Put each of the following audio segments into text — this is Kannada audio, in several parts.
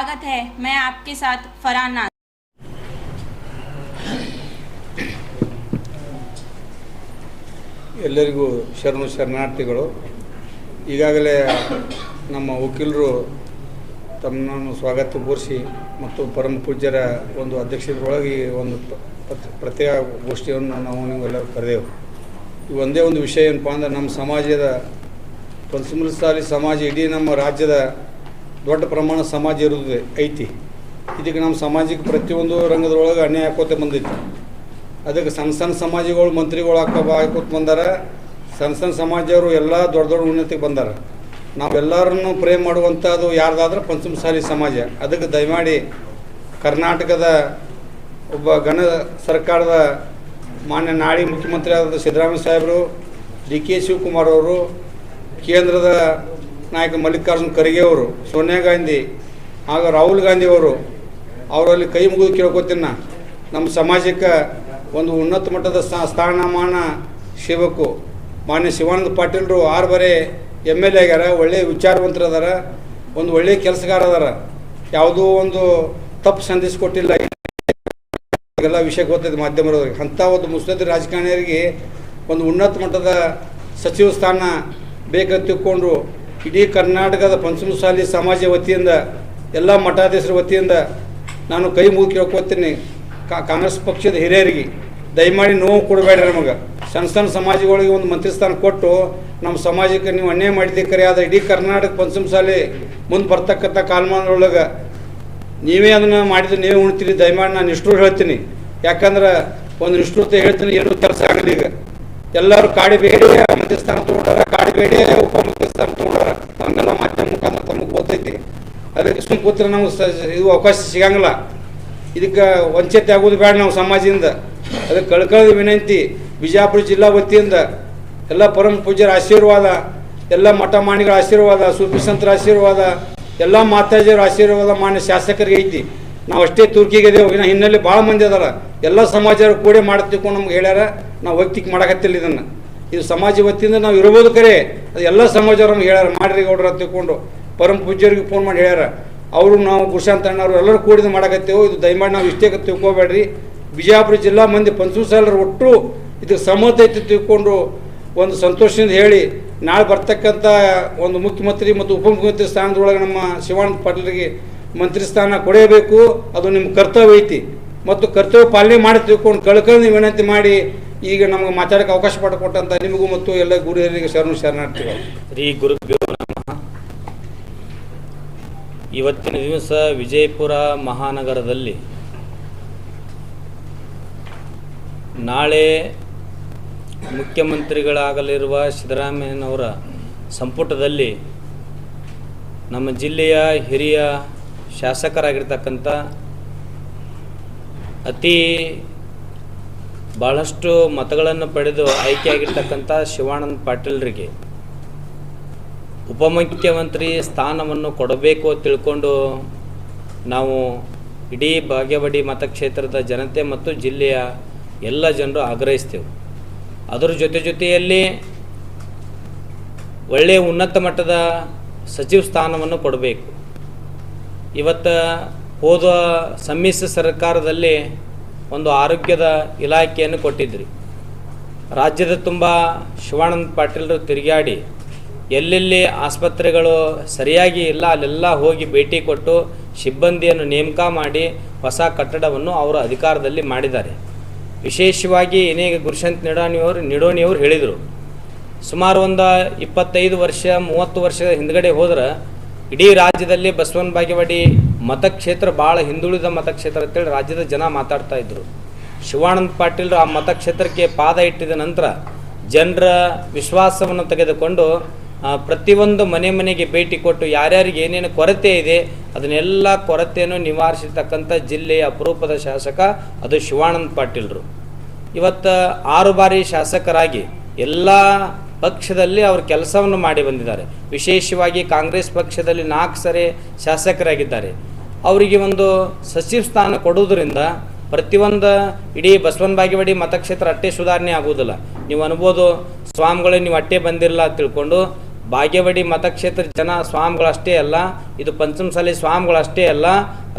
स्वागत है। मैं आपके साथ फरहान नाज। ಎಲ್ಲರಿಗೂ ಶರಣಾರ್ಥಿಗಳು. ಈಗಾಗಲೇ ನಮ್ಮ ವಕೀಲರು ತಮ್ಮನ್ನು ಸ್ವಾಗತ ಕೋರಿಸಿ ಮತ್ತು ಪರಮ ಪೂಜ್ಯರ ಒಂದು ಅಧ್ಯಕ್ಷತೆಯೊಳಗೆ ಒಂದು ಪತ್ರಿಕಾಗೋಷ್ಠಿಯನ್ನು ನಾವು ನೀವೆಲ್ಲರೂ ಕರೆದೆವು. ಈ ಒಂದೇ ಒಂದು ವಿಷಯ ಏನಪ್ಪ ಅಂದ್ರೆ, ನಮ್ಮ ಸಮಾಜದ ಪಂಚಮಸಾಲಿ ಸಮಾಜ ಇಡೀ ನಮ್ಮ ರಾಜ್ಯದ ದೊಡ್ಡ ಪ್ರಮಾಣ ಸಮಾಜ ಇರೋದು ಐತಿ. ಇದಕ್ಕೆ ನಮ್ಮ ಸಮಾಜಕ್ಕೆ ಪ್ರತಿಯೊಂದು ರಂಗದೊಳಗೆ ಅನ್ಯಾಯ ಆಕೋತೆ ಬಂದೈತಿ. ಅದಕ್ಕೆ ಸಣ್ಣ ಸಣ್ಣ ಸಮಾಜಗಳು ಮಂತ್ರಿಗಳು ಹಾಕೋತ ಬಂದಾರ. ಸಣ್ಣ ಸಮಾಜವರು ಎಲ್ಲ ದೊಡ್ಡ ದೊಡ್ಡ ಉನ್ನತಿಗೆ ಬಂದಾರ. ನಾವೆಲ್ಲರನ್ನು ಪ್ರೇಮ್ ಮಾಡುವಂಥದ್ದು ಯಾರ್ದಾದ್ರೆ ಪಂಚಮಸಾಲಿ ಸಮಾಜ. ಅದಕ್ಕೆ ದಯಮಾಡಿ ಕರ್ನಾಟಕದ ಒಬ್ಬ ಘನ ಸರ್ಕಾರದ ಮಾನ್ಯ ನಾಳಿ ಮುಖ್ಯಮಂತ್ರಿ ಆದ ಸಿದ್ದರಾಮಯ್ಯ ಸಾಹೇಬರು, ಡಿ.ಕೆ. ಶಿವಕುಮಾರ್ ಅವರು, ಕೇಂದ್ರದ ನಾಯಕ ಮಲ್ಲಿಕಾರ್ಜುನ ಖರ್ಗೆ ಅವರು, ಸೋನಿಯಾ ಗಾಂಧಿ ಹಾಗೂ ರಾಹುಲ್ ಗಾಂಧಿ ಅವರಲ್ಲಿ ಕೈ ಮುಗಿದು ಕೇಳ್ಕೊತೀನಿ. ನಮ್ಮ ಸಮಾಜಕ್ಕೆ ಒಂದು ಉನ್ನತ ಮಟ್ಟದ ಸ್ಥಾನಮಾನ ಸಿಗಬೇಕು. ಮಾನ್ಯ ಶಿವಾನಂದ ಪಾಟೀಲರು 6 ಬಾರಿ MLA ಆಗ್ಯಾರ. ಒಳ್ಳೆಯ ವಿಚಾರವಂತರು ಅದಾರ, ಒಂದು ಒಳ್ಳೆಯ ಕೆಲಸಗಾರ ಅದಾರ. ಯಾವುದೋ ಒಂದು ತಪ್ಪು ಸಂದೇಶ ಕೊಟ್ಟಿಲ್ಲ. ಎಲ್ಲ ವಿಷಯ ಗೊತ್ತಿದೆ ಮಾಧ್ಯಮದವ್ರಿಗೆ. ಅಂಥ ಒಂದು ಮುತ್ಸದ್ದಿ ರಾಜಕಾರಣಿಯರಿಗೆ ಒಂದು ಉನ್ನತ ಮಟ್ಟದ ಸಚಿವ ಸ್ಥಾನ ಬೇಕಂತ ತಿಳ್ಕೊಂಡು ಇಡೀ ಕರ್ನಾಟಕದ ಪಂಚಮಸಾಲಿ ಸಮಾಜ ವತಿಯಿಂದ, ಎಲ್ಲ ಮಠಾಧೀಶರ ವತಿಯಿಂದ ನಾನು ಕೈ ಮುಗಿ ಕೇಳ್ಕೊತೀನಿ. ಕಾಂಗ್ರೆಸ್ ಪಕ್ಷದ ಹಿರಿಯರಿಗೆ ದಯಮಾಡಿ ನೋವು ಕೊಡಬೇಡ್ರಿ. ನಮಗೆ ಸಣ್ಣ ಸಮಾಜಗಳಿಗೆ ಒಂದು ಮಂತ್ರಿ ಸ್ಥಾನ ಕೊಟ್ಟು ನಮ್ಮ ಸಮಾಜಕ್ಕೆ ನೀವು ಅನ್ಯಾಯ ಮಾಡಿದ್ದಕ್ಕೆ ಆದ ಇಡೀ ಕರ್ನಾಟಕ ಪಂಚಮಸಾಲಿ ಮುಂದೆ ಬರ್ತಕ್ಕಂಥ ಕಾಲಮಾನದೊಳಗೆ ನೀವೇ ಅದನ್ನು ಮಾಡಿದ್ರೆ ನೀವೇ ಉಣ್ತೀರಿ. ದಯಮಾಡಿ ನಾನು ನಿಷ್ಠೂರ ಹೇಳ್ತೀನಿ. ಯಾಕಂದ್ರೆ ಒಂದು ನಿಷ್ಠೂರತೆ ಹೇಳ್ತೀನಿ, ಏನೂ ಕೆಲಸ ಆಗಲಿ. ಈಗ ಎಲ್ಲರೂ ಕಾಡಿಬೇಡಿ ಮಂತ್ರಿ ಸ್ಥಾನ ತೊಗೊಂಡಾರ, ಕಾಡಿಬೇಡಿ ಉಪಮುಖ್ಯ ಸ್ಥಾನ ತೊಗೊಂಡಾರ. ನಮಗೆಲ್ಲ ಮಾಧ್ಯಮ ಮುಖಾಂತರ ತಮಗೆ ಗೊತ್ತೈತಿ. ಅದಕ್ಕೆ ಸುಮ್ಮ ಕೂತ್ರೆ ನಮಗೆ ಇದು ಅವಕಾಶ ಸಿಗಂಗಿಲ್ಲ. ಇದಕ್ಕೆ ವಂಚಿತ ಆಗೋದು ಬೇಡ ನಾವು ಸಮಾಜದಿಂದ. ಅದಕ್ಕೆ ಕಳ್ಕಳಿದ ವಿನಂತಿ, ಬಿಜಾಪುರ ಜಿಲ್ಲಾ ವತಿಯಿಂದ ಎಲ್ಲ ಪರಮ ಪೂಜ್ಯರ ಆಶೀರ್ವಾದ, ಎಲ್ಲ ಮಠ ಮಾಣಿಗಳ ಆಶೀರ್ವಾದ, ಸೂಫಿ ಸಂತರ ಆಶೀರ್ವಾದ, ಎಲ್ಲ ಮಾತಾಜಿಯವರ ಆಶೀರ್ವಾದ ಮಾನ್ಯ ಶಾಸಕರಿಗೆ ಐತಿ. ನಾವು ಅಷ್ಟೇ ತುರ್ಕಿಗಿದ್ದೇವೆ. ಇನ್ನು ಹಿನ್ನೆಲೆ ಭಾಳ ಮಂದಿ ಅದಾರ. ಎಲ್ಲ ಸಮಾಜರು ಕೂಡಿ ಮಾಡ್ತಿಕೊಂಡು ನಮ್ಗೆ ಹೇಳ್ಯಾರ. ನಾವು ವೈಯಕ್ತಿಕ ಮಾಡಕತ್ತಿಲ್ಲ ಇದನ್ನು. ಇದು ಸಮಾಜ ವತಿಯಿಂದ ನಾವು ಇರ್ಬೋದು ಕರೆ. ಅದು ಎಲ್ಲ ಸಮಾಜವ್ರು ನಮ್ಗೆ ಹೇಳ್ಯಾರ, ಮಾಡ್ರಿ ಗೌಡ್ರ ತಿಳ್ಕೊಂಡು ಪರಮ ಪೂಜ್ಯರಿಗೆ ಫೋನ್ ಮಾಡಿ ಹೇಳ್ಯಾರ. ಅವರು ನಾವು ಗುರುಶಾಂತ ಅಣ್ಣವ್ರು ಎಲ್ಲರೂ ಕೂಡಿದು ಮಾಡಕತ್ತೇವೆ. ಇದು ದಯಮಾಡಿ ನಾವು ಇಷ್ಟೇ ತಿಳ್ಕೊಬೇಡ್ರಿ. ಬಿಜಾಪುರ ಜಿಲ್ಲಾ ಮಂದಿ ಪಂಚಮಸಾಲರು ಒಟ್ಟು ಇದಕ್ಕೆ ಸಮ್ಮತ ಐತಿ ತಿಳ್ಕೊಂಡು ಒಂದು ಸಂತೋಷದಿಂದ ಹೇಳಿ, ನಾಳೆ ಬರ್ತಕ್ಕಂಥ ಒಂದು ಮುಖ್ಯಮಂತ್ರಿ ಮತ್ತು ಉಪಮುಖ್ಯಮಂತ್ರಿ ಸ್ಥಾನದೊಳಗೆ ನಮ್ಮ ಶಿವಾನಂದ ಪಾಟೀಲರಿಗೆ ಮಂತ್ರಿ ಸ್ಥಾನ ಕೊಡಬೇಕು. ಅದು ನಿಮ್ಮ ಕರ್ತವ್ಯ ಐತಿ ಮತ್ತು ಕರ್ತವ್ಯ ಪಾಲನೆ ಮಾಡಿ ತಿಳ್ಕೊಂಡು ಕಳ್ಕೊಂಡು ವಿನಂತಿ ಮಾಡಿ ಈಗ ನಮಗೆ ಮಾತಾಡೋಕ್ಕೆ ಅವಕಾಶ ಮಾಡಿಕೊಟ್ಟಂಥ ನಿಮಗೂ ಮತ್ತು ಎಲ್ಲ ಗುರು ಹಿರಿಯರಿಗೆ ಶರಣಾರ್ಥಿಗಳು. ಶ್ರೀ ಗುರುಭ್ಯೋ ನಮಃ. ಇವತ್ತಿನ ದಿವಸ ವಿಜಯಪುರ ಮಹಾನಗರದಲ್ಲಿ ನಾಳೆ ಮುಖ್ಯಮಂತ್ರಿಗಳಾಗಲಿರುವ ಸಿದ್ದರಾಮಯ್ಯನವರ ಸಂಪುಟದಲ್ಲಿ ನಮ್ಮ ಜಿಲ್ಲೆಯ ಹಿರಿಯ ಶಾಸಕರಾಗಿರ್ತಕ್ಕಂಥ ಭಾಳಷ್ಟು ಮತಗಳನ್ನು ಪಡೆದು ಆಯ್ಕೆಯಾಗಿರ್ತಕ್ಕಂಥ ಶಿವಾನಂದ ಪಾಟೀಲರಿಗೆ ಉಪಮುಖ್ಯಮಂತ್ರಿ ಸ್ಥಾನವನ್ನು ಕೊಡಬೇಕು ತಿಳ್ಕೊಂಡು ನಾವು ಇಡೀ ಬಾಗೇವಾಡಿ ಮತಕ್ಷೇತ್ರದ ಜನತೆ ಮತ್ತು ಜಿಲ್ಲೆಯ ಎಲ್ಲ ಜನರು ಆಗ್ರಹಿಸ್ತೇವೆ. ಅದರ ಜೊತೆಯಲ್ಲಿ ಒಳ್ಳೆಯ ಉನ್ನತ ಮಟ್ಟದ ಸಚಿವ ಸ್ಥಾನವನ್ನು ಕೊಡಬೇಕು. ಇವತ್ತು ಹೋದ ಸಮ್ಮಿಶ್ರ ಸರ್ಕಾರದಲ್ಲಿ ಒಂದು ಆರೋಗ್ಯದ ಇಲಾಖೆಯನ್ನು ಕೊಟ್ಟಿದ್ರಿ. ರಾಜ್ಯದ ತುಂಬ ಶಿವಾನಂದ ಪಾಟೀಲರು ತಿರುಗಾಡಿ ಎಲ್ಲೆಲ್ಲಿ ಆಸ್ಪತ್ರೆಗಳು ಸರಿಯಾಗಿ ಇಲ್ಲ ಅಲ್ಲೆಲ್ಲ ಹೋಗಿ ಭೇಟಿ ಕೊಟ್ಟು ಸಿಬ್ಬಂದಿಯನ್ನು ನೇಮಕ ಮಾಡಿ ಹೊಸ ಕಟ್ಟಡವನ್ನು ಅವರ ಅಧಿಕಾರದಲ್ಲಿ ಮಾಡಿದ್ದಾರೆ. ವಿಶೇಷವಾಗಿ ಇನ್ನೀಗ ಗುರುಶಾಂತ ನಿಡೋಣಿಯವರು ಹೇಳಿದರು, ಸುಮಾರು ಒಂದು 25 ವರ್ಷ 30 ವರ್ಷದ ಹಿಂದ್ಗಡೆ ಹೋದ್ರೆ ಇಡೀ ರಾಜ್ಯದಲ್ಲಿ ಬಸವನ ಬಾಗೇವಾಡಿ ಮತಕ್ಷೇತ್ರ ಭಾಳ ಹಿಂದುಳಿದ ಮತಕ್ಷೇತ್ರ ಅಂತೇಳಿ ರಾಜ್ಯದ ಜನ ಮಾತಾಡ್ತಾ ಇದ್ರು. ಶಿವಾನಂದ ಪಾಟೀಲರು ಆ ಮತಕ್ಷೇತ್ರಕ್ಕೆ ಪಾದ ಇಟ್ಟಿದ ನಂತರ ಜನರ ವಿಶ್ವಾಸವನ್ನು ತೆಗೆದುಕೊಂಡು ಪ್ರತಿಯೊಂದು ಮನೆಗೆ ಭೇಟಿ ಕೊಟ್ಟು ಯಾರ್ಯಾರಿಗೆ ಏನೇನು ಕೊರತೆ ಇದೆ ಅದನ್ನೆಲ್ಲ ಕೊರತೆಯನ್ನು ನಿವಾರಿಸಿರ್ತಕ್ಕಂಥ ಜಿಲ್ಲೆಯ ಅಪರೂಪದ ಶಾಸಕ ಅದು ಶಿವಾನಂದ ಪಾಟೀಲರು. ಇವತ್ತು 6 ಬಾರಿ ಶಾಸಕರಾಗಿ ಎಲ್ಲ ಪಕ್ಷದಲ್ಲಿ ಅವರು ಕೆಲಸವನ್ನು ಮಾಡಿ ಬಂದಿದ್ದಾರೆ. ವಿಶೇಷವಾಗಿ ಕಾಂಗ್ರೆಸ್ ಪಕ್ಷದಲ್ಲಿ 4 ಸರಿ ಶಾಸಕರಾಗಿದ್ದಾರೆ. ಅವರಿಗೆ ಒಂದು ಸಚಿವ ಸ್ಥಾನ ಕೊಡುವುದರಿಂದ ಪ್ರತಿಯೊಂದು ಇಡೀ ಬಸವನ ಬಾಗೇವಾಡಿ ಮತಕ್ಷೇತ್ರ ಅಟ್ಟೆ ಸುಧಾರಣೆ ಆಗುವುದಿಲ್ಲ. ನೀವು ಅನ್ಬೋದು ಸ್ವಾಮಿಗಳೇ ನೀವು ಅಟ್ಟೆ ಬಂದಿರಲ್ಲ ತಿಳ್ಕೊಂಡು ಬಾಗೇವಾಡಿ ಮತಕ್ಷೇತ್ರ ಜನ ಸ್ವಾಮಿಗಳಷ್ಟೇ ಅಲ್ಲ, ಇದು ಪಂಚಮಸಾಲಿ ಸ್ವಾಮಿಗಳಷ್ಟೇ ಅಲ್ಲ,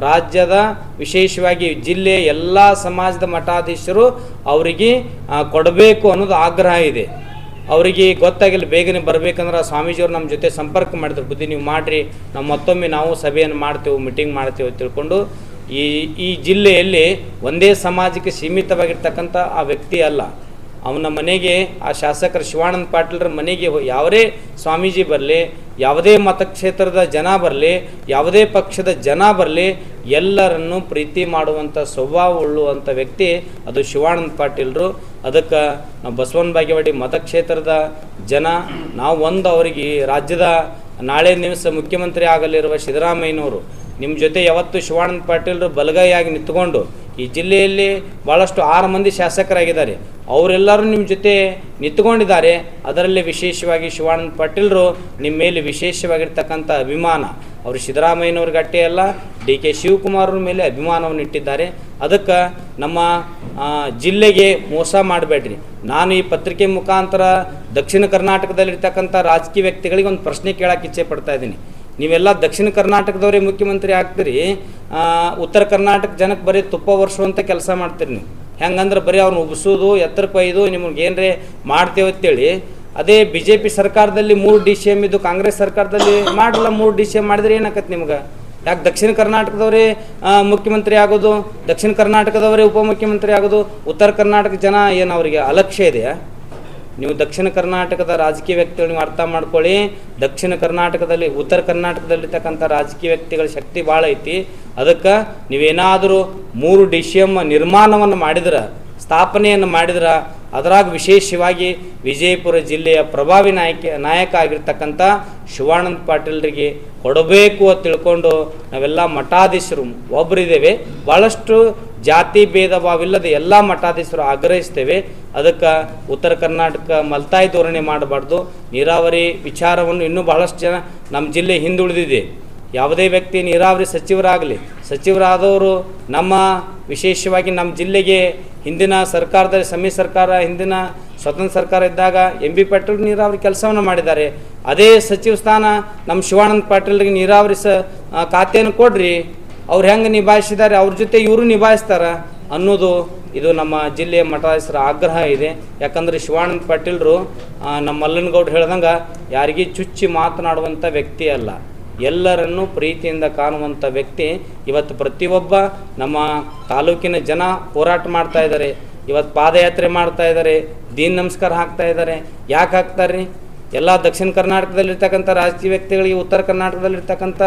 ರಾಜ್ಯದ ವಿಶೇಷವಾಗಿ ಜಿಲ್ಲೆಯ ಎಲ್ಲ ಸಮಾಜದ ಮಠಾಧೀಶರು ಅವರಿಗೆ ಕೊಡಬೇಕು ಅನ್ನೋದು ಆಗ್ರಹ ಇದೆ. ಅವರಿಗೆ ಗೊತ್ತಾಗಿಲ್ಲ, ಬೇಗನೆ ಬರಬೇಕಂದ್ರೆ ಸ್ವಾಮೀಜಿಯವರು ನಮ್ಮ ಜೊತೆ ಸಂಪರ್ಕ ಮಾಡಿದ್ರು, ಬುದ್ಧಿ ನೀವು ಮಾಡಿರಿ, ನಾವು ಮತ್ತೊಮ್ಮೆ ನಾವು ಸಭೆಯನ್ನು ಮಾಡ್ತೇವೆ, ಮೀಟಿಂಗ್ ಮಾಡ್ತೇವೆ ತಿಳ್ಕೊಂಡು. ಈ ಜಿಲ್ಲೆಯಲ್ಲಿ ಒಂದೇ ಸಮಾಜಕ್ಕೆ ಸೀಮಿತವಾಗಿರ್ತಕ್ಕಂಥ ಆ ವ್ಯಕ್ತಿ ಅಲ್ಲ. ಅವನ ಮನೆಗೆ ಆ ಶಾಸಕರು ಶಿವಾನಂದ ಪಾಟೀಲರ ಮನೆಗೆ ಯಾವುದೇ ಸ್ವಾಮೀಜಿ ಬರಲಿ, ಯಾವುದೇ ಮತಕ್ಷೇತ್ರದ ಜನ ಬರಲಿ, ಯಾವುದೇ ಪಕ್ಷದ ಜನ ಬರಲಿ, ಎಲ್ಲರನ್ನು ಪ್ರೀತಿ ಮಾಡುವಂಥ ಸ್ವಭಾವ ಉಳ್ಳುವಂಥ ವ್ಯಕ್ತಿ ಅದು ಶಿವಾನಂದ ಪಾಟೀಲರು. ಅದಕ್ಕೆ ನಾವು ಬಸವನ ಬಾಗೇವಾಡಿ ಮತಕ್ಷೇತ್ರದ ಜನ ನಾವು ಅವರಿಗೆ ರಾಜ್ಯದ ನಾಳೆ ದಿವಸ ಮುಖ್ಯಮಂತ್ರಿ ಆಗಲಿರುವ ಸಿದ್ದರಾಮಯ್ಯನವರು ನಿಮ್ಮ ಜೊತೆ ಯಾವತ್ತು ಶಿವಾನಂದ ಪಾಟೀಲರು ಬಲಗೈಯಾಗಿ ನಿಂತ್ಕೊಂಡು ಈ ಜಿಲ್ಲೆಯಲ್ಲಿ ಭಾಳಷ್ಟು 6 ಮಂದಿ ಶಾಸಕರಾಗಿದ್ದಾರೆ, ಅವರೆಲ್ಲರೂ ನಿಮ್ಮ ಜೊತೆ ನಿಂತ್ಕೊಂಡಿದ್ದಾರೆ. ಅದರಲ್ಲಿ ವಿಶೇಷವಾಗಿ ಶಿವಾನಂದ ಪಾಟೀಲರು ನಿಮ್ಮ ಮೇಲೆ ವಿಶೇಷವಾಗಿರ್ತಕ್ಕಂಥ ಅಭಿಮಾನ, ಅವರು ಸಿದ್ದರಾಮಯ್ಯನವ್ರಿಗೆ ಅಷ್ಟೇ ಅಲ್ಲ, DK ಶಿವಕುಮಾರ್ರ ಮೇಲೆ ಅಭಿಮಾನವನ್ನು ಇಟ್ಟಿದ್ದಾರೆ. ಅದಕ್ಕೆ ನಮ್ಮ ಜಿಲ್ಲೆಗೆ ಮೋಸ ಮಾಡಬೇಡ್ರಿ. ನಾನು ಈ ಪತ್ರಿಕೆ ಮುಖಾಂತರ ದಕ್ಷಿಣ ಕರ್ನಾಟಕದಲ್ಲಿರ್ತಕ್ಕಂಥ ರಾಜಕೀಯ ವ್ಯಕ್ತಿಗಳಿಗೆ ಒಂದು ಪ್ರಶ್ನೆ ಕೇಳೋಕೆ ಇಚ್ಛೆ ಪಡ್ತಾ ಇದ್ದೀನಿ. ನೀವೆಲ್ಲ ದಕ್ಷಿಣ ಕರ್ನಾಟಕದವರೇ ಮುಖ್ಯಮಂತ್ರಿ ಆಗ್ತೀರಿ, ಉತ್ತರ ಕರ್ನಾಟಕ ಜನಕ್ಕೆ ಬರೀ ತುಪ್ಪ ವರ್ಷವಂತ ಕೆಲಸ ಮಾಡ್ತೀರಿ ನೀವು. ಹೆಂಗಂದ್ರೆ ಬರೀ ಅವ್ರನ್ನ ಉಬ್ಸೋದು, ಎತ್ತರಕ್ಕೆ ಒಯ್ದು ನಿಮಗೆ ಏನರೇ ಮಾಡ್ತೇವೆ ಅಂತೇಳಿ. ಅದೇ BJP ಸರ್ಕಾರದಲ್ಲಿ 3 DCM ಇದ್ದು ಕಾಂಗ್ರೆಸ್ ಸರ್ಕಾರದಲ್ಲಿ ಮಾಡಲ್ಲ, 3 DCM ಮಾಡಿದ್ರೆ ಏನಾಕತ್ತೆ ನಿಮ್ಗೆ? ಯಾಕೆ ದಕ್ಷಿಣ ಕರ್ನಾಟಕದವರೇ ಮುಖ್ಯಮಂತ್ರಿ ಆಗೋದು, ದಕ್ಷಿಣ ಕರ್ನಾಟಕದವರೇ ಉಪಮುಖ್ಯಮಂತ್ರಿ ಆಗೋದು? ಉತ್ತರ ಕರ್ನಾಟಕ ಜನ ಏನು ಅವರಿಗೆ ಅಲಕ್ಷ್ಯ ಇದೆಯಾ? ನೀವು ದಕ್ಷಿಣ ಕರ್ನಾಟಕದ ರಾಜಕೀಯ ವ್ಯಕ್ತಿಗಳು ನೀವು ಅರ್ಥ ಮಾಡ್ಕೊಳ್ಳಿ. ದಕ್ಷಿಣ ಕರ್ನಾಟಕದಲ್ಲಿ, ಉತ್ತರ ಕರ್ನಾಟಕದಲ್ಲಿರ್ತಕ್ಕಂಥ ರಾಜಕೀಯ ವ್ಯಕ್ತಿಗಳ ಶಕ್ತಿ ಭಾಳ ಐತಿ. ಅದಕ್ಕೆ ನೀವೇನಾದರೂ 3 DCM ನಿರ್ಮಾಣವನ್ನು ಮಾಡಿದ್ರೆ, ಸ್ಥಾಪನೆಯನ್ನು ಮಾಡಿದ್ರೆ, ಅದರಾಗ ವಿಶೇಷವಾಗಿ ವಿಜಯಪುರ ಜಿಲ್ಲೆಯ ಪ್ರಭಾವಿ ನಾಯಕ ಆಗಿರ್ತಕ್ಕಂಥ ಶಿವಾನಂದ ಪಾಟೀಲರಿಗೆ ಕೊಡಬೇಕು ಅಂತ ತಿಳ್ಕೊಂಡು ನಾವೆಲ್ಲ ಮಠಾಧೀಶರು ಒಬ್ಬರಿದ್ದೇವೆ. ಭಾಳಷ್ಟು ಜಾತಿ ಭೇದ ಭಾವಿಲ್ಲದೆ ಎಲ್ಲ ಮಠಾಧೀಶರು ಆಗ್ರಹಿಸ್ತೇವೆ. ಅದಕ್ಕೆ ಉತ್ತರ ಕರ್ನಾಟಕ ಮಲ್ತಾಯಿ ಧೋರಣೆ ಮಾಡಬಾರ್ದು. ನೀರಾವರಿ ವಿಚಾರವನ್ನು ಇನ್ನೂ ಬಹಳಷ್ಟು ಜನ ನಮ್ಮ ಜಿಲ್ಲೆ ಹಿಂದುಳಿದಿದೆ. ಯಾವುದೇ ವ್ಯಕ್ತಿ ನೀರಾವರಿ ಸಚಿವರಾದವರು ನಮ್ಮ ವಿಶೇಷವಾಗಿ ನಮ್ಮ ಜಿಲ್ಲೆಗೆ ಹಿಂದಿನ ಸರ್ಕಾರದಲ್ಲಿ, ಸಮ್ಮಿಶ್ರ ಸರ್ಕಾರ, ಹಿಂದಿನ ಸ್ವತಂತ್ರ ಸರ್ಕಾರ ಇದ್ದಾಗ MB ಪಾಟೀಲ್ ನೀರಾವರಿ ಕೆಲಸವನ್ನು ಮಾಡಿದ್ದಾರೆ. ಅದೇ ಸಚಿವ ಸ್ಥಾನ ನಮ್ಮ ಶಿವಾನಂದ ಪಾಟೀಲ್ರಿಗೆ ನೀರಾವರಿ ಖಾತೆಯನ್ನು ಕೊಡ್ರಿ, ಅವ್ರು ಹೆಂಗೆ ನಿಭಾಯಿಸಿದ್ದಾರೆ ಅವ್ರ ಜೊತೆ ಇವರು ನಿಭಾಯಿಸ್ತಾರ ಅನ್ನೋದು ಇದು ನಮ್ಮ ಜಿಲ್ಲೆಯ ಮಠಾಧೀಶರ ಆಗ್ರಹ ಇದೆ. ಯಾಕಂದರೆ ಶಿವಾನಂದ ಪಾಟೀಲರು ನಮ್ಮ ಮಲ್ಲನಗೌಡರು ಹೇಳ್ದಂಗೆ ಯಾರಿಗೂ ಚುಚ್ಚಿ ಮಾತನಾಡುವಂಥ ವ್ಯಕ್ತಿ ಅಲ್ಲ, ಎಲ್ಲರನ್ನೂ ಪ್ರೀತಿಯಿಂದ ಕಾಣುವಂಥ ವ್ಯಕ್ತಿ. ಇವತ್ತು ಪ್ರತಿಯೊಬ್ಬ ನಮ್ಮ ತಾಲೂಕಿನ ಜನ ಹೋರಾಟ ಮಾಡ್ತಾ ಇದ್ದಾರೆ, ಇವತ್ತು ಪಾದಯಾತ್ರೆ ಮಾಡ್ತಾ ಇದ್ದಾರೆ, ದೀನ ನಮಸ್ಕಾರ ಹಾಕ್ತಾ ಇದ್ದಾರೆ. ಯಾಕೆ ಹಾಕ್ತಾರೆ ರೀ? ಎಲ್ಲ ದಕ್ಷಿಣ ಕರ್ನಾಟಕದಲ್ಲಿರ್ತಕ್ಕಂಥ ರಾಜಕೀಯ ವ್ಯಕ್ತಿಗಳಿಗೆ ಉತ್ತರ ಕರ್ನಾಟಕದಲ್ಲಿರ್ತಕ್ಕಂಥ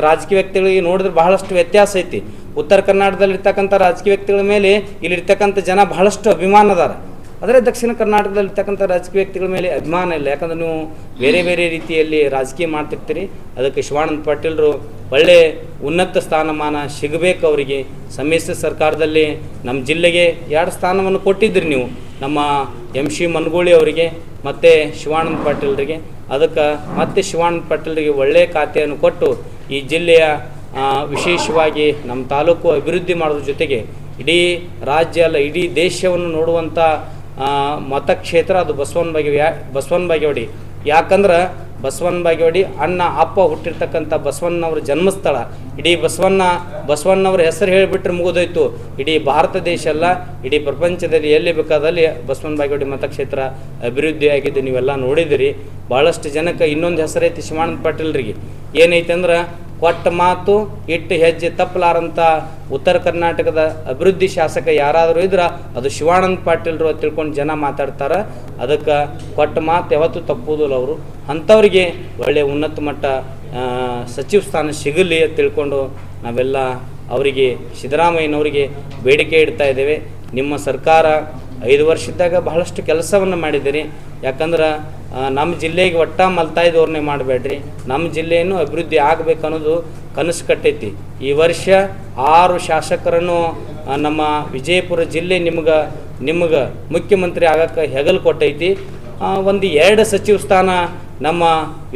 ರಾಜಕೀಯ ವ್ಯಕ್ತಿಗಳಿಗೆ ನೋಡಿದ್ರೆ ಬಹಳಷ್ಟು ವ್ಯತ್ಯಾಸ ಐತಿ. ಉತ್ತರ ಕರ್ನಾಟಕದಲ್ಲಿರ್ತಕ್ಕಂಥ ರಾಜಕೀಯ ವ್ಯಕ್ತಿಗಳ ಮೇಲೆ ಇಲ್ಲಿರ್ತಕ್ಕಂಥ ಜನ ಬಹಳಷ್ಟು ಅಭಿಮಾನ ಅದಾರ. ಆದರೆ ದಕ್ಷಿಣ ಕರ್ನಾಟಕದಲ್ಲಿರ್ತಕ್ಕಂಥ ರಾಜಕೀಯ ವ್ಯಕ್ತಿಗಳ ಮೇಲೆ ಅಭಿಮಾನ ಇಲ್ಲ. ಯಾಕಂದ್ರೆ ನೀವು ಬೇರೆ ಬೇರೆ ರೀತಿಯಲ್ಲಿ ರಾಜಕೀಯ ಮಾಡ್ತಿರ್ತೀರಿ. ಅದಕ್ಕೆ ಶಿವಾನಂದ ಪಾಟೀಲರು ಒಳ್ಳೆ ಉನ್ನತ ಸ್ಥಾನಮಾನ ಸಿಗಬೇಕು ಅವರಿಗೆ. ಸಮ್ಮಿಶ್ರ ಸರ್ಕಾರದಲ್ಲಿ ನಮ್ಮ ಜಿಲ್ಲೆಗೆ 2 ಸ್ಥಾನವನ್ನು ಕೊಟ್ಟಿದ್ರಿ ನೀವು, ನಮ್ಮ MC ಮನಗೂಳಿ ಅವರಿಗೆ ಮತ್ತು ಶಿವಾನಂದ ಪಾಟೀಲರಿಗೆ. ಅದಕ್ಕೆ ಮತ್ತೆ ಶಿವಾನಂದ ಪಾಟೀಲರಿಗೆ ಒಳ್ಳೆಯ ಖಾತೆಯನ್ನು ಕೊಟ್ಟು ಈ ಜಿಲ್ಲೆಯ ವಿಶೇಷವಾಗಿ ನಮ್ಮ ತಾಲೂಕು ಅಭಿವೃದ್ಧಿ ಮಾಡೋದ್ರ ಜೊತೆಗೆ ಇಡೀ ರಾಜ್ಯ ಅಲ್ಲ, ಇಡೀ ದೇಶವನ್ನು ನೋಡುವಂಥ ಮತಕ್ಷೇತ್ರ ಅದು ಬಸವನ ಬಾಗೇವಾಡಿ. ಯಾಕಂದ್ರೆ ಬಸವನ ಬಾಗೇವಾಡಿ ಅಣ್ಣ ಅಪ್ಪ ಹುಟ್ಟಿರ್ತಕ್ಕಂಥ ಬಸವಣ್ಣವ್ರ ಜನ್ಮಸ್ಥಳ. ಇಡೀ ಬಸವಣ್ಣವ್ರ ಹೆಸರು ಹೇಳಿಬಿಟ್ರೆ ಮುಗಿದೋಯ್ತು. ಇಡೀ ಭಾರತ ದೇಶ ಅಲ್ಲ, ಇಡೀ ಪ್ರಪಂಚದಲ್ಲಿ ಎಲ್ಲಿ ಬೇಕಾದಲ್ಲಿ ಬಸವನ ಬಾಗೇವಾಡಿ ಮತಕ್ಷೇತ್ರ ಅಭಿವೃದ್ಧಿಯಾಗಿದ್ದು ನೀವೆಲ್ಲ ನೋಡಿದಿರಿ. ಭಾಳಷ್ಟು ಜನಕ್ಕೆ ಇನ್ನೊಂದು ಹೆಸರೈತಿ ಶಿವಾನಂದ ಪಾಟೀಲರಿಗೆ. ಏನೈತೆ ಅಂದ್ರೆ ಕೊಟ್ಟ ಮಾತು ಇಟ್ಟು ಹೆಜ್ಜೆ ತಪ್ಪಲಾರಂಥ ಉತ್ತರ ಕರ್ನಾಟಕದ ಅಭಿವೃದ್ಧಿ ಶಾಸಕ ಯಾರಾದರೂ ಇದ್ರೆ ಅದು ಶಿವಾನಂದ ಪಾಟೀಲರು ಅಂತ ತಿಳ್ಕೊಂಡು ಜನ ಮಾತಾಡ್ತಾರೆ. ಅದಕ್ಕೆ ಕೊಟ್ಟ ಮಾತು ಯಾವತ್ತೂ ತಪ್ಪುವುದಿಲ್ಲ ಅವರು. ಅಂಥವ್ರಿಗೆ ಒಳ್ಳೆಯ ಉನ್ನತ ಮಟ್ಟ ಸಚಿವ ಸ್ಥಾನ ಸಿಗಲಿ ಅಂತ ತಿಳ್ಕೊಂಡು ನಾವೆಲ್ಲ ಅವರಿಗೆ, ಸಿದ್ದರಾಮಯ್ಯನವರಿಗೆ ಬೇಡಿಕೆ ಇಡ್ತಾ ಇದ್ದೇವೆ. ನಿಮ್ಮ ಸರ್ಕಾರ 5 ವರ್ಷದಾಗ ಬಹಳಷ್ಟು ಕೆಲಸವನ್ನು ಮಾಡಿದ್ದೀರಿ. ಯಾಕಂದ್ರೆ ನಮ್ಮ ಜಿಲ್ಲೆಗೆ ಒಟ್ಟ ಮಲ್ತಾಯಿ ಧೋರಣೆ ಮಾಡಬೇಡ್ರಿ, ನಮ್ಮ ಜಿಲ್ಲೆಯನ್ನು ಅಭಿವೃದ್ಧಿ ಆಗಬೇಕು ಅನ್ನೋದು ಕನಸು ಕಟ್ಟೈತಿ. ಈ ವರ್ಷ 6 ಶಾಸಕರನ್ನು ನಮ್ಮ ವಿಜಯಪುರ ಜಿಲ್ಲೆ ನಿಮಗೆ ಮುಖ್ಯಮಂತ್ರಿ ಆಗಕ್ಕೆ ಹೆಗಲು ಕೊಟ್ಟೈತಿ. ಒಂದು 2 ಸಚಿವ ಸ್ಥಾನ ನಮ್ಮ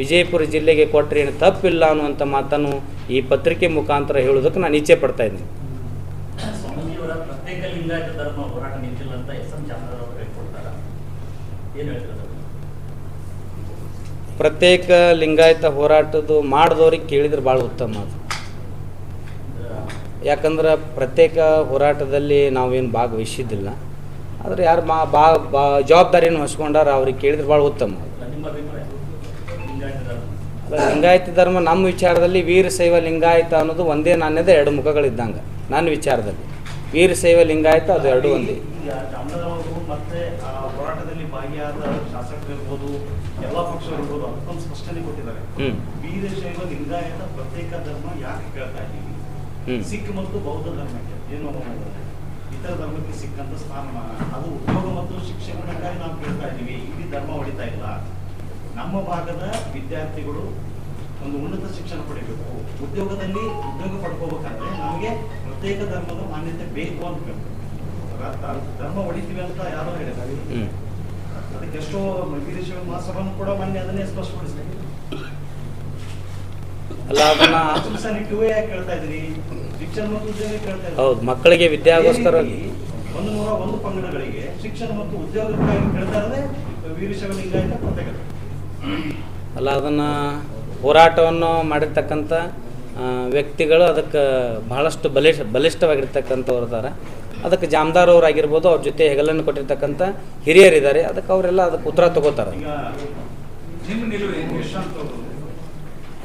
ವಿಜಯಪುರ ಜಿಲ್ಲೆಗೆ ಕೊಟ್ಟರೆ ಏನು ತಪ್ಪಿಲ್ಲ ಅನ್ನುವಂಥ ಮಾತನ್ನು ಈ ಪತ್ರಿಕೆ ಮುಖಾಂತರ ಹೇಳೋದಕ್ಕೆ ನಾನು ಇಚ್ಛೆ ಪಡ್ತಾ ಇದ್ದೀನಿ. ಪ್ರತ್ಯೇಕ ಲಿಂಗಾಯತ ಧರ್ಮ ಹೋರಾಟ ನಿಂತಿಲ್ಲ ಅಂತ SM ಚಾಮರಾಜ ಅವರು ಹೇಳ್ಕೊಡ್ತಾರೆ, ಏನು ಹೇಳ್ತಾರೆ? ಪ್ರತ್ಯೇಕ ಲಿಂಗಾಯತ ಹೋರಾಟದ್ದು ಮಾಡಿದವ್ರಿಗೆ ಕೇಳಿದ್ರೆ ಭಾಳ ಉತ್ತಮ ಅದು. ಯಾಕಂದ್ರೆ ಪ್ರತ್ಯೇಕ ಹೋರಾಟದಲ್ಲಿ ನಾವೇನು ಭಾಗವಹಿಸಿದ್ದಿಲ್ಲ, ಆದರೆ ಯಾರು ಜವಾಬ್ದಾರಿಯನ್ನು ಹೊಸ್ಕೊಂಡಾರ ಅವ್ರಿಗೆ ಕೇಳಿದ್ರೆ ಭಾಳ ಉತ್ತಮ. ನಿಮ್ಮ ಅಭಿಪ್ರಾಯ ಲಿಂಗಾಯತ ಧರ್ಮ? ಅಲ್ಲ, ಲಿಂಗಾಯತ ಧರ್ಮ ನಮ್ಮ ವಿಚಾರದಲ್ಲಿ ವೀರಶೈವ ಲಿಂಗಾಯತ ಅನ್ನೋದು ಒಂದೇ ನಾಣ್ಯದ ಎರಡು ಮುಖಗಳಿದ್ದಂಗೆ. ನನ್ನ ವಿಚಾರದಲ್ಲಿ ವೀರಶೈವ ಲಿಂಗಾಯತ ಅದು ಎರಡು ಒಂದೇ. ಈಗ ಚಾಮರಾಜನಗರವರು ಮತ್ತೆ ಆ ಹೋರಾಟದಲ್ಲಿ ಭಾಗಿಯಾದ ಶಾಸಕರಿರ್ಬೋದು, ಎಲ್ಲ ಪಕ್ಷಗಳು ಇರ್ಬೋದು, ಅದಕ್ಕೊಂದು ಸ್ಪಷ್ಟನೆ ಕೊಟ್ಟಿದ್ದಾರೆ. ವೀರಶೈವ ಲಿಂಗಾಯತ ಪ್ರತ್ಯೇಕ ಧರ್ಮ ಯಾಕೆ ಕೇಳ್ತಾ ಇದ್ದೀವಿ? ಸಿಖ್ ಮತ್ತು ಬೌದ್ಧ ಧರ್ಮಕ್ಕೆ ಏನು ಇತರ ಧರ್ಮಕ್ಕೆ ಸಿಕ್ಕಂತ ಸ್ಥಾನಮಾನ, ಅದು ಉದ್ಯೋಗ ಮತ್ತು ಶಿಕ್ಷಣಕ್ಕಾಗಿ ನಾವು ಕೇಳ್ತಾ ಇದ್ದೀವಿ. ಇಲ್ಲಿ ಧರ್ಮ ಹೊಡಿತಾ ಇಲ್ಲ. ನಮ್ಮ ಭಾಗದ ವಿದ್ಯಾರ್ಥಿಗಳು ಒಂದು ಉನ್ನತ ಶಿಕ್ಷಣ ಪಡಿಬೇಕು, ಉದ್ಯೋಗ ಪಡ್ಕೋಬೇಕಂದ್ರೆ ನಮಗೆ ಪ್ರತ್ಯೇಕ ಧರ್ಮದ ಮಾನ್ಯತೆ ಬೇಕು ಅಂತ ಧರ್ಮ ಹೊಡಿತೀವಿ ಅಂತ ಯಾರೋ ಹೇಳಿದ್ದಾರೆ. ಅದಕ್ಕೆ ಎಷ್ಟೋ ವೀರಶೈವ ಮಹಾಸಭಾನು ಕೂಡ ಮಾನ್ಯ ಅದನ್ನೇ ಸ್ಪಷ್ಟಪಡಿಸ್ತಾರೆ. ಅಲ್ಲ, ಅದನ್ನ ಕೇಳ್ತಾ ಇದ್ರಿ, ಶಿಕ್ಷಣ ಮತ್ತು ಉದ್ಯೋಗ ಕೇಳ್ತಾ ಇದ್ರಿ. ಹೌದು, ಮಕ್ಕಳಿಗೆ ವಿದ್ಯಾಗೋಸ್ಕರ 101 ಪಂಗಡಗಳಿಗೆ ಶಿಕ್ಷಣ ಮತ್ತು ಉದ್ಯೋಗಕ್ಕಾಗಿ ಕೇಳ್ತಾ ಇರೋದೇ ವೀರಶೈವ ಲಿಂಗಾಯತ ಪ್ರತ್ಯೇಕ. ಅಲ್ಲ, ಅದನ್ನು ಹೋರಾಟವನ್ನು ಮಾಡಿರ್ತಕ್ಕಂಥ ವ್ಯಕ್ತಿಗಳು ಅದಕ್ಕೆ ಬಹಳಷ್ಟು ಬಲಿಷ್ಠವಾಗಿರ್ತಕ್ಕಂಥವ್ರು ಇದ್ದಾರೆ. ಅದಕ್ಕೆ ಜಾಮದಾರ್ ಅವರಾಗಿರ್ಬೋದು, ಅವ್ರ ಜೊತೆ ಹೆಗಲನ್ನು ಕೊಟ್ಟಿರ್ತಕ್ಕಂಥ ಹಿರಿಯರಿದ್ದಾರೆ. ಅದಕ್ಕೆ ಅವರೆಲ್ಲ ಅದಕ್ಕೆ ಉತ್ತರ ತಗೋತಾರೆ.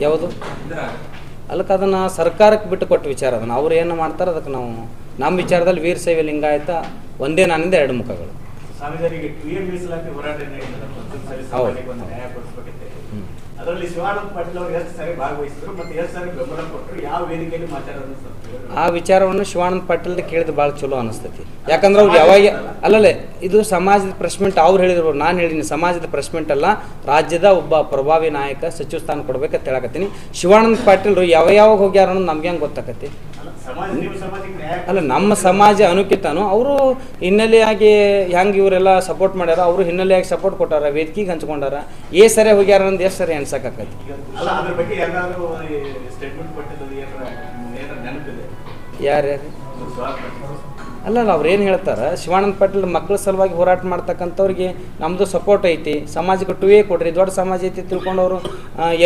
ಯಾವುದು ಅಲ್ಲಕ್ಕೆ ಅದನ್ನು ಸರ್ಕಾರಕ್ಕೆ ಬಿಟ್ಟು ಕೊಟ್ಟ ವಿಚಾರ. ಅದನ್ನು ಅವ್ರು ಏನು ಮಾಡ್ತಾರೆ ಅದಕ್ಕೆ ನಾವು ನಮ್ಮ ವಿಚಾರದಲ್ಲಿ ವೀರಶೈವ ಲಿಂಗಾಯತ ಒಂದೇ ನಾನಿಂದ ಎರಡು ಮುಖಗಳು. ಅದರಲ್ಲಿ ಶಿವಾನಂದ ಪಾಟೀಲ್ ಅವರು ಎಷ್ಟು ಸಾರಿ ಭಾಗವಹಿಸಿದ್ರು ಮತ್ತು ಎಷ್ಟು ಸಾರಿ ಬೆಂಬಲ ಕೊಟ್ಟರು, ಯಾವ ವೇದಿಕೆಯಲ್ಲಿ ಮಾತಾಡೋದು? ಆ ವಿಚಾರವನ್ನು ಶಿವಾನಂದ ಪಾಟೀಲ್ ಕೇಳಿದ್ರೆ ಭಾಳ ಚಲೋ ಅನಿಸ್ತೈತಿ. ಯಾಕಂದ್ರೆ ಅವ್ರು ಯಾವಾಗ ಅಲ್ಲಲ್ಲೇ ಇದು ಸಮಾಜದ ಪ್ರೆಸ್ಮೆಂಟ್ ಅವ್ರು ಹೇಳಿದ್ರು, ನಾನು ಹೇಳಿದ್ದೀನಿ ಸಮಾಜದ ಪ್ರೆಸ್ಮೆಂಟ್ ಅಲ್ಲ, ರಾಜ್ಯದ ಒಬ್ಬ ಪ್ರಭಾವಿ ನಾಯಕ ಸಚಿವ ಸ್ಥಾನ ಕೊಡ್ಬೇಕಂತ ಹೇಳಕತ್ತೀನಿ. ಶಿವಾನಂದ ಪಾಟೀಲ್ರು ಯಾವಾಗ ಹೋಗ್ಯಾರ ಅನ್ನೋದು ನಮ್ಗೆ ಹೆಂಗೆ ಗೊತ್ತಾಕತಿ? ಅಲ್ಲ, ನಮ್ಮ ಸಮಾಜ ಅನುಕಿತನು ಅವರು ಹಿನ್ನೆಲೆಯಾಗಿ ಹೆಂಗೆ ಇವರೆಲ್ಲ ಸಪೋರ್ಟ್ ಮಾಡ್ಯಾರ, ಅವರು ಹಿನ್ನೆಲೆಯಾಗಿ ಸಪೋರ್ಟ್ ಕೊಟ್ಟಾರ, ವೇದಿಕೆಗೆ ಹಂಚ್ಕೊಂಡಾರ. ಸರಿ ಹೋಗ್ಯಾರ ಅಂದ್ ಎಷ್ಟು ಸರಿ ಅನ್ಸಕ್ಕಾಕತಿ? ಯಾರ್ಯಾರು ಅಲ್ಲ, ಅವ್ರು ಏನು ಹೇಳ್ತಾರೆ, ಶಿವಾನಂದ ಪಾಟೀಲ್ ಮಕ್ಕಳ ಸಲುವಾಗಿ ಹೋರಾಟ ಮಾಡ್ತಕ್ಕಂಥವ್ರಿಗೆ ನಮ್ಮದು ಸಪೋರ್ಟ್ ಐತಿ, ಸಮಾಜಕ್ಕೆ ಟುವೇ ಕೊಡ್ರಿ, ದೊಡ್ಡ ಸಮಾಜ ಐತಿ ತಿಳ್ಕೊಂಡು ಅವರು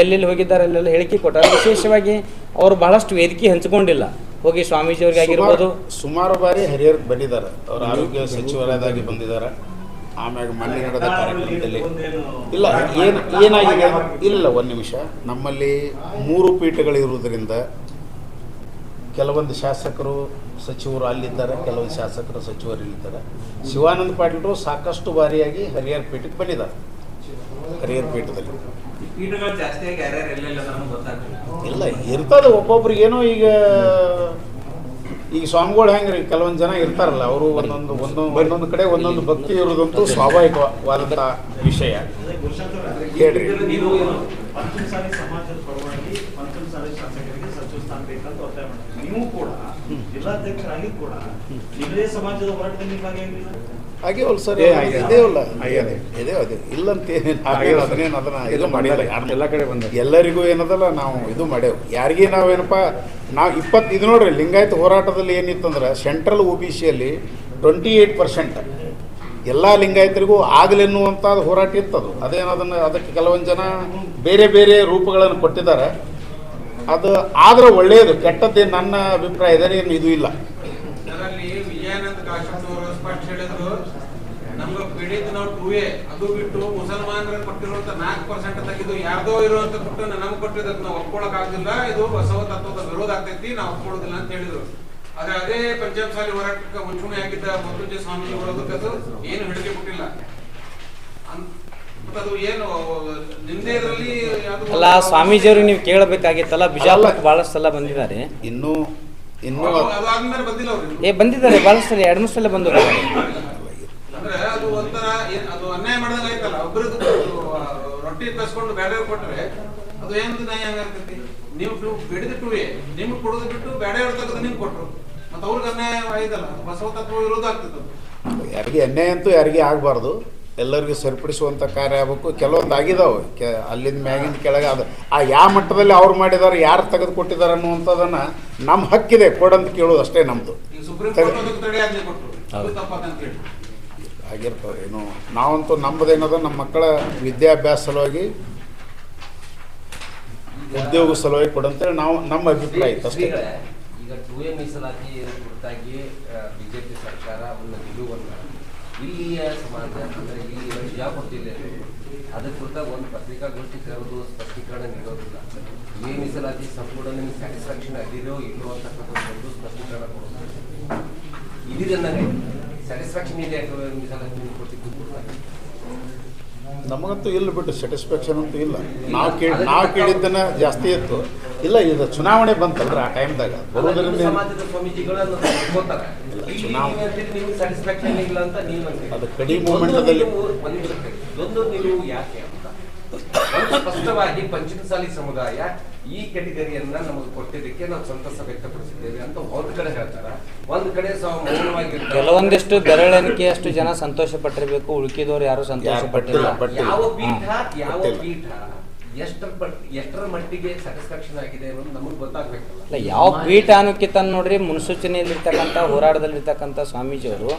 ಎಲ್ಲೆಲ್ಲಿ ಹೋಗಿದ್ದಾರೆ ಅಲ್ಲೆಲ್ಲ ಹೇಳಿಕೆ ಕೊಟ್ಟಾರೆ. ವಿಶೇಷವಾಗಿ ಅವರು ಬಹಳಷ್ಟು ವೇದಿಕೆ ಹಂಚ್ಕೊಂಡಿಲ್ಲ. ಹೋಗಿ ಸ್ವಾಮೀಜಿಯವ್ರಿಗೆ ಆಗಿರ್ಬೋದು ಸುಮಾರು ಬಾರಿ ಹರಿಹರಕ್ಕೆ ಬಂದಿದ್ದಾರೆ. ಅವರು ಆರೋಗ್ಯ ಸಚಿವರಾದಾಗಿ ಬಂದಿದ್ದಾರೆ. ಆಮ್ಯಾಗ ಮೊನ್ನೆ ನಡೆದ ಕಾರ್ಯಕ್ರಮದಲ್ಲಿ ಇಲ್ಲ ಏನಾಗಿದೆ ಇಲ್ಲ, ಒಂದು ನಿಮಿಷ, ನಮ್ಮಲ್ಲಿ 3 ಪೀಠಗಳು ಇರುವುದರಿಂದ ಕೆಲವೊಂದು ಶಾಸಕರು ಸಚಿವರು ಅಲ್ಲಿದ್ದಾರೆ, ಕೆಲವೊಂದು ಶಾಸಕರು ಸಚಿವರು ಇಲ್ಲಿದ್ದಾರೆ. ಶಿವಾನಂದ ಪಾಟೀಲರು ಸಾಕಷ್ಟು ಬಾರಿಯಾಗಿ ಹರಿಹರ ಪೀಠಕ್ಕೆ ಬಂದಿದ್ದಾರೆ. ಹರಿಹರ ಪೀಠದಲ್ಲಿ ಇಲ್ಲ ಇರ್ತದೆ, ಒಬ್ಬೊಬ್ರಿಗೆ ಏನೋ ಈಗ ಸ್ವಾಮಿಗಳು ಹೆಂಗ್ರಿ, ಕೆಲವೊಂದು ಜನ ಇರ್ತಾರಲ್ಲ, ಅವರು ಒಂದೊಂದು ಕಡೆ ಒಂದೊಂದು ಭಕ್ತಿ ಇರೋದಂತೂ ಸ್ವಾಭಾವಿಕವಾದಂಥ ವಿಷಯ. ಹೇಳ್ರಿ, ಪಂಚಮಸಾಲಿ ಸಮಾಜದ ಪರವಾಗಿ ಪಂಚಮಸಾಲಿ ಶಾಸಕರಿಗೆ ಸಚಿವ ಸ್ಥಾನ ಬೇಕಂತ ಒತ್ತಾಯ ಮಾಡ್ತೀವಿ. ನೀವು ಕೂಡ ಜಿಲ್ಲಾಧ್ಯಕ್ಷರಾಗಿ ಕೂಡ ನಿಮ್ಮದೇ ಸಮಾಜದ ಹೋರಾಟದಲ್ಲಿ ಭಾಗಿಯಾಗಿಲ್ಲ? ಆಗ್ಯವಲ್ಲ ಸರ್, ಇದೇವಲ್ಲ ಅದೇ ಇಲ್ಲಂತ ಅದನ್ನ ಇದು ಮಾಡಿಲ್ಲ. ಎಲ್ಲ ಕಡೆ ಬಂದ ಎಲ್ಲರಿಗೂ ಏನದಲ್ಲ ನಾವು ಇದು ಮಾಡೇವು. ಯಾರಿಗೆ ನಾವೇನಪ್ಪ ನಾವು ಇದು ನೋಡ್ರಿ, ಲಿಂಗಾಯತ ಹೋರಾಟದಲ್ಲಿ ಏನಿತ್ತಂದ್ರೆ ಸೆಂಟ್ರಲ್ OBCಯಲ್ಲಿ 28% ಎಲ್ಲ ಲಿಂಗಾಯತರಿಗೂ ಆಗಲೆನ್ನುವಂಥ ಹೋರಾಟ ಇರ್ತದು. ಅದಕ್ಕೆ ಕೆಲವೊಂದು ಜನ ಬೇರೆ ಬೇರೆ ರೂಪಗಳನ್ನು ಕೊಟ್ಟಿದ್ದಾರೆ. ಅದು ಆದ್ರೆ ಒಳ್ಳೆಯದು, ಕೆಟ್ಟದ್ದೇನು ನನ್ನ ಅಭಿಪ್ರಾಯ ಇದೇನು ಇದು ಇಲ್ಲ. ವಿಜಯಾನಂದ ಕಾಶಪ್ಪನವರು ಸ್ಪಷ್ಟ ಹೇಳಿದ್ರು, ನಮ್ಗೆ ಪೀಡಿತ ನಾವು 2A ಅದು ಬಿಟ್ಟು ಮುಸಲ್ಮಾನರ ಕೊಟ್ಟಿರುವಂತ 4% ತೆಗೆದು ಯಾರ್ದೋ ಇರುವಂತ ಕೊಟ್ಟು ನಮ್ಗೆ ಕೊಟ್ಟಿದ್ದಕ್ಕೆ ನಾವು ಒಪ್ಕೊಳಕ್ ಆಗಿಲ್ಲ, ಇದು ಬಸವ ತತ್ವದ ವಿರೋಧ ಆಗ್ತೈತಿ, ನಾವು ಒಪ್ಕೊಳ್ಳೋದಿಲ್ಲ ಅಂತ ಹೇಳಿದ್ರು. ಆದ್ರೆ ಅದೇ ಪಂಚಮಸಾಲಿ ಹೋರಾಟಕ್ಕೆ ಮುಂಚೂಣಿ ಆಗಿದ್ದ ಮೃತ್ಯುಂಜಯ ಸ್ವಾಮೀಜಿಗಳು ಅದಕ್ಕೆ ಏನು ಹೇಳಿಕೆ ಕೊಟ್ಟಿಲ್ಲ. ಅದು ಏನು ನಿಂದೆ ಇದರಲ್ಲಿ ಅಲ್ಲ, ಸ್ವಾಮೀಜಿಯವ್ರಿಗೆ ನೀವು ಕೇಳಬೇಕಾಗಿತ್ತಲ್ಲ. ಬಿಜಾಪುರಕ್ಕೆ ಬಹಳಷ್ಟು ಸಲ ಬಂದಿದ್ದಾರೆ. ಇನ್ನೂ ಅದಾದ್ಮೇಲೆ ಬಂದಿಲ್ಲ ಅವ್ರು. ಬಂದಿದ್ದಾರೆ ಬಹಳಷ್ಟು ಸಲ, 2-3 ಸಲ ಬಂದಿದ್ದಾರೆ. ಅಂದ್ರೆ ಅದು ಒಂಥರ ಅದು ಅನ್ಯಾಯ ಮಾಡಿದಾಗ ಆಯ್ತಲ್ಲ. ಒಬ್ಬರದ್ದು ರೊಟ್ಟಿ ಕಸ್ಕೊಂಡು ಬೇರೆ ಕೊಟ್ರೆ ಅದು ಏನು ನ್ಯಾಯ ಹಂಗಾಗ್ತೈತಿ? ನೀವು ಬಿಡಿದ 2A ನಿಮ್ಗೆ ಕೊಡೋದು ಬಿಟ್ಟು ಬೇರೆಯವ್ರ ತಗದು ನಿಮ್ಗೆ ಕೊಟ್ರು, ಮತ್ತೆ ಅವ್ರಿಗೆ ಅನ್ಯಾಯ ಆಯ್ತಲ್ಲ. ಬಸವ ತತ್ವ ವಿರೋಧ ಆಗ್ತೈತೆ. ಯಾರಿಗೆ ಅನ್ಯಾಯ ಅಂತೂ ಯಾರಿಗೆ ಆಗಬಾರ್ದು, ಎಲ್ಲರಿಗೂ ಸರಿಪಡಿಸುವಂಥ ಕಾರ್ಯ ಆಗಬೇಕು. ಕೆಲವೊಂದು ಆಗಿದಾವೆ, ಅಲ್ಲಿಂದ ಮ್ಯಾಗಿಂದ ಕೆಳಗೆ ಅದು ಯಾವ ಮಟ್ಟದಲ್ಲಿ ಅವ್ರು ಮಾಡಿದ್ದಾರೆ, ಯಾರು ತೆಗೆದು ಕೊಟ್ಟಿದ್ದಾರೆ ಅನ್ನುವಂಥದ್ದನ್ನು ನಮ್ಮ ಹಕ್ಕಿದೆ ಕೊಡಂತ ಕೇಳೋದು ಅಷ್ಟೇ ನಮ್ಮದು. ಆಗಿರ್ತವೆ ಏನು. ನಾವಂತೂ ನಮ್ಮದೇನದ ನಮ್ಮ ಮಕ್ಕಳ ವಿದ್ಯಾಭ್ಯಾಸ ಸಲುವಾಗಿ ಉದ್ಯೋಗ ಸಲುವಾಗಿ ಕೊಡಂತೇಳಿ ನಾವು ನಮ್ಮ ಅಭಿಪ್ರಾಯ ಇತ್ತು ಅಷ್ಟೇ. ಈಗ 2A ಮೀಸಲಾತಿ ಕುರಿತಾಗಿ ಬಿಜೆಪಿ ಸರ್ಕಾರ ಒಂದು ನಿಲುವನ್ನು ಇಲ್ಲಿಯ ಸಮಾಜ ಅಂದರೆ ಇಲ್ಲಿ ಬಿಜಾಪುರ ಜಿಲ್ಲೆಯಲ್ಲಿ ಅದರ ಕುರಿತ ಒಂದು ಪತ್ರಿಕಾಗೋಷ್ಠಿ ಕರೆದು ಸ್ಪಷ್ಟೀಕರಣ ನೀಡೋದಿಲ್ಲ. 2A ಮೀಸಲಾತಿ ಸಂಪೂರ್ಣ ನಿಮಗೆ ಸ್ಯಾಟಿಸ್ಫ್ಯಾಕ್ಷನ್ ಆಗಿರೋ ಇಲ್ಲೋ ಅಂತಕ್ಕಂಥ ಒಂದು ಸ್ಪಷ್ಟೀಕರಣ ಕೊಡೋದು ಇದಿದೆ ನನಗೆ ಸ್ಯಾಟಿಸ್ಫ್ಯಾಕ್ಷನ್ ಇದೆ. ಮೀಸಲಾತಿ ಕೊಟ್ಟಿದ್ದು ನಮಗಂತೂ ಇಲ್ಲ ಬಿಟ್ಟು ಸ್ಯಾಟಿಸ್ಫ್ಯಾಕ್ಷನ್ ಅಂತೂ ಇಲ್ಲ. ನಾವು ಕೇಳಿದ್ದನ್ನ ಜಾಸ್ತಿ ಇತ್ತು. ಇಲ್ಲ ಇದು ಚುನಾವಣೆ ಬಂತಲ್ರ ಆ ಟೈಮ್ದಾಗ ಬರೋದ್ರಿಂದ ಸಮಾಜದ ಸ್ವಾಮೀಜಿಗಳನ್ನು ಸ್ಯಾಟಿಸ್ಫ್ಯಾಕ್ಷನ್ ಇಲ್ಲ ಅಂತ ನೀವು ಅದು ಕಡಿಮೆ ಮೂಮೆಂಟದಲ್ಲಿ ಒಂದು ನಿಲುವು ಯಾಕೆ ಅಂತ ಸ್ಪಷ್ಟವಾಗಿ ಪಂಚಮಸಾಲಿ ಸಮುದಾಯ ಈ ಕೆಟಗರಿಯನ್ನ ನಮಗೆ ಕೊಟ್ಟಿದ್ದಕ್ಕೆ ನಾವು ಸಂತಸ ವ್ಯಕ್ತಪಡಿಸಿದ್ದೇವೆ ಅಂತ ಒಂದು ಕಡೆ ಹೇಳ್ತಾರ, ಒಂದು ಕಡೆ ಮೌನವಾಗಿ ಕೆಲವೊಂದಿಷ್ಟು ಬೆರಳೆಣಿಕೆಯಷ್ಟು ಜನ ಸಂತೋಷ ಪಟ್ಟಿರಬೇಕು, ಉಳುಕಿದವರು ಯಾರು ಸಂತೋಷ ಪಟ್ಟಿಲ್ಲ. ಯಾವ ಪೀಠ ಎಷ್ಟರ ಮಟ್ಟಿಗೆ ಸ್ಯಾಟಿಸ್ಫ್ಯಾಕ್ಷನ್ ಆಗಿದೆ ಅನ್ನೋದು ನಮಗೆ ಗೊತ್ತಾಗಬೇಕಲ್ಲ. ಇಲ್ಲ, ಯಾವ ಪೀಠ ಅನ್ನೋಕ್ಕಿಂತ ನೋಡ್ರಿ ಮುನ್ಸೂಚನೆಯಲ್ಲಿರ್ತಕ್ಕಂಥ ಹೋರಾಟದಲ್ಲಿರ್ತಕ್ಕಂಥ ಸ್ವಾಮೀಜಿಯವರು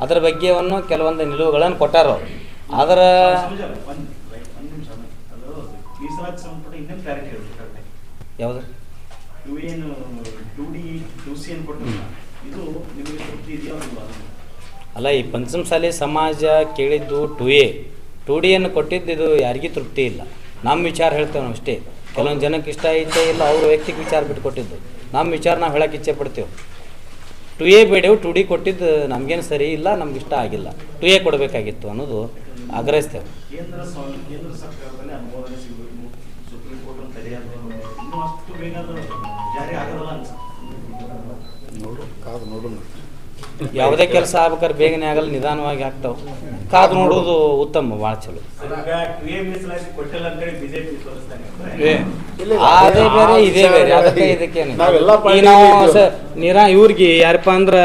ಅದರ ಬಗ್ಗೆಯನ್ನು ಕೆಲವೊಂದು ನಿಲುವುಗಳನ್ನು ಕೊಟ್ಟಾರ. ಅದರ ಮೀಸಲಾತಿ ಸಂಪುಟ ಇನ್ನೇನು ಕ್ಲಾರಿಟಿ ಇರುತ್ತೆ ಯಾವುದು 2C ಇದು ನಿಮಗೆ ತೃಪ್ತಿ ಇದೆಯಾ? ಅಲ್ಲ, ಈ ಪಂಚಮಸಾಲಿ ಸಮಾಜ ಕೇಳಿದ್ದು 2A 2Dಯನ್ನು ಕೊಟ್ಟಿದ್ದು ಇದು ಯಾರಿಗೂ ತೃಪ್ತಿ ಇಲ್ಲ. ನಮ್ಮ ವಿಚಾರ ಹೇಳ್ತೇವೆ ನಾವು ಅಷ್ಟೇ. ಕೆಲವೊಂದು ಜನಕ್ಕೆ ಇಷ್ಟ ಐತೆ ಇಲ್ಲ, ಅವ್ರ ವೈಯಕ್ತಿಕ ವಿಚಾರ ಬಿಟ್ಟು ಕೊಟ್ಟಿದ್ದು. ನಮ್ಮ ವಿಚಾರ ನಾವು ಹೇಳಕ್ಕೆ ಇಚ್ಛೆ ಪಡ್ತೇವೆ. 2A ಬೇಡವು 2D ಕೊಟ್ಟಿದ್ದು ನಮಗೇನು ಸರಿ ಇಲ್ಲ, ನಮ್ಗೆ ಇಷ್ಟ ಆಗಿಲ್ಲ. 2A ಕೊಡಬೇಕಾಗಿತ್ತು ಅನ್ನೋದು ಆಗ್ರಹಿಸ್ತೇವೆ. ಕೇಂದ್ರ ಸರ್ಕಾರದಲ್ಲಿ ಅನುಮೋದನೆ ಸಿಗಬೇಕು, ಸುಪ್ರೀಂ ಕೋರ್ಟ್ ತಡೆಯಾದ ಇನ್ನೂ ಅಷ್ಟು ಬೇಗ ಜಾರಿ ಆಗಲ್ಲ ಅನ್ಸುತ್ತೆ. ನೋಡು ಯಾವುದೇ ಕೆಲಸ ಆಗ್ಬೇಕಾದ್ರೆ ಬೇಗನೆ ಆಗಲ್ಲ, ನಿಧಾನವಾಗಿ ಆಗ್ತಾವೆ. ಕಾದು ನೋಡೋದು ಉತ್ತಮ, ಭಾಳ ಚಲೋ. ಅದೇ ಬೇರೆ ಇದೇ ಬೇರೆ, ಅದಕ್ಕೆ ಇದಕ್ಕೇನೆ ಇವ್ರಿಗೆ ಯಾರಪ್ಪ ಅಂದ್ರೆ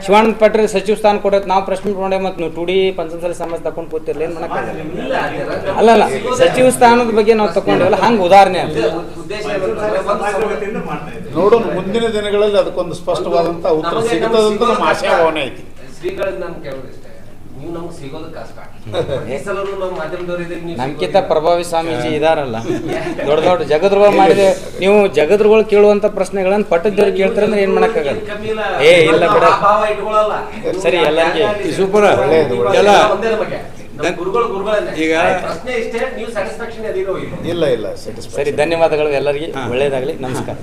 ಶಿವಾನಂದ ಪಾಟೀಲ್ ಸಚಿವ ಸ್ಥಾನ ಕೊಡೋದು ನಾವು ಪ್ರಶ್ನೆ ನೋಡೇ ಮತ್ತು ನೀವು 2D ಪಂಚಮಸಾಲಿ ಸಮಾಜ ತಗೊಂಡು ಕೂತಿರ್ಲಿ ಏನು ಮಾಡಕ್ಕಾಗಲ್ಲ. ಅಲ್ಲಲ್ಲ, ಸಚಿವ ಸ್ಥಾನದ ಬಗ್ಗೆ ನಾವು ತಗೊಂಡಿವಲ್ಲ, ಹಂಗೆ ಉದಾಹರಣೆ ಅಂತ ನೋಡೋಣ. ಮುಂದಿನ ದಿನಗಳಲ್ಲಿ ಅದಕ್ಕೊಂದು ಸ್ಪಷ್ಟವಾದಂತ ಉತ್ತರ ಸಿಗುತ್ತದಂತ ನಮ್ಮ ಆಶಾಭಾವನೆ ಐತಿ. ಶ್ರೀಗಳಿಂದ ನಮ್ಗೆ ಕೇಳೋದಿಷ್ಟೇ, ನೀವು ನಮ್ಗೆ ಸಿಗೋದು ಕಷ್ಟ. ನಮ್ಕಿಂತ ಪ್ರಭಾವಿ ಸ್ವಾಮೀಜಿ ಇದಾರಲ್ಲ, ದೊಡ್ಡ ದೊಡ್ಡ ಜಗದ್ರುಗಳು ಮಾಡಿದೆ. ನೀವು ಜಗದ್ರುಗಳು ಕೇಳುವಂತ ಪ್ರಶ್ನೆಗಳನ್ನ ಪಟ್ಟದವ್ರು ಕೇಳ್ತಾರೆ ಅಂದ್ರೆ ಏನ್ ಮಾಡಕ್ಕಾಗಲ್ಲ. ಇಲ್ಲ ಬಿಡ, ಸರಿ ಎಲ್ಲರಿಗೆ ಸೂಪರ್ ಎಲ್ಲ ಈಗ ಪ್ರಶ್ನೆ ಇಷ್ಟೇ, ನೀವು ಸ್ಯಾಟಿಸ್ಫ್ಯಾಕ್ಷನ್ ಇಲ್ಲ ಸರಿ, ಧನ್ಯವಾದಗಳು ಎಲ್ಲರಿಗೆ, ಒಳ್ಳೇದಾಗಲಿ, ನಮಸ್ಕಾರ.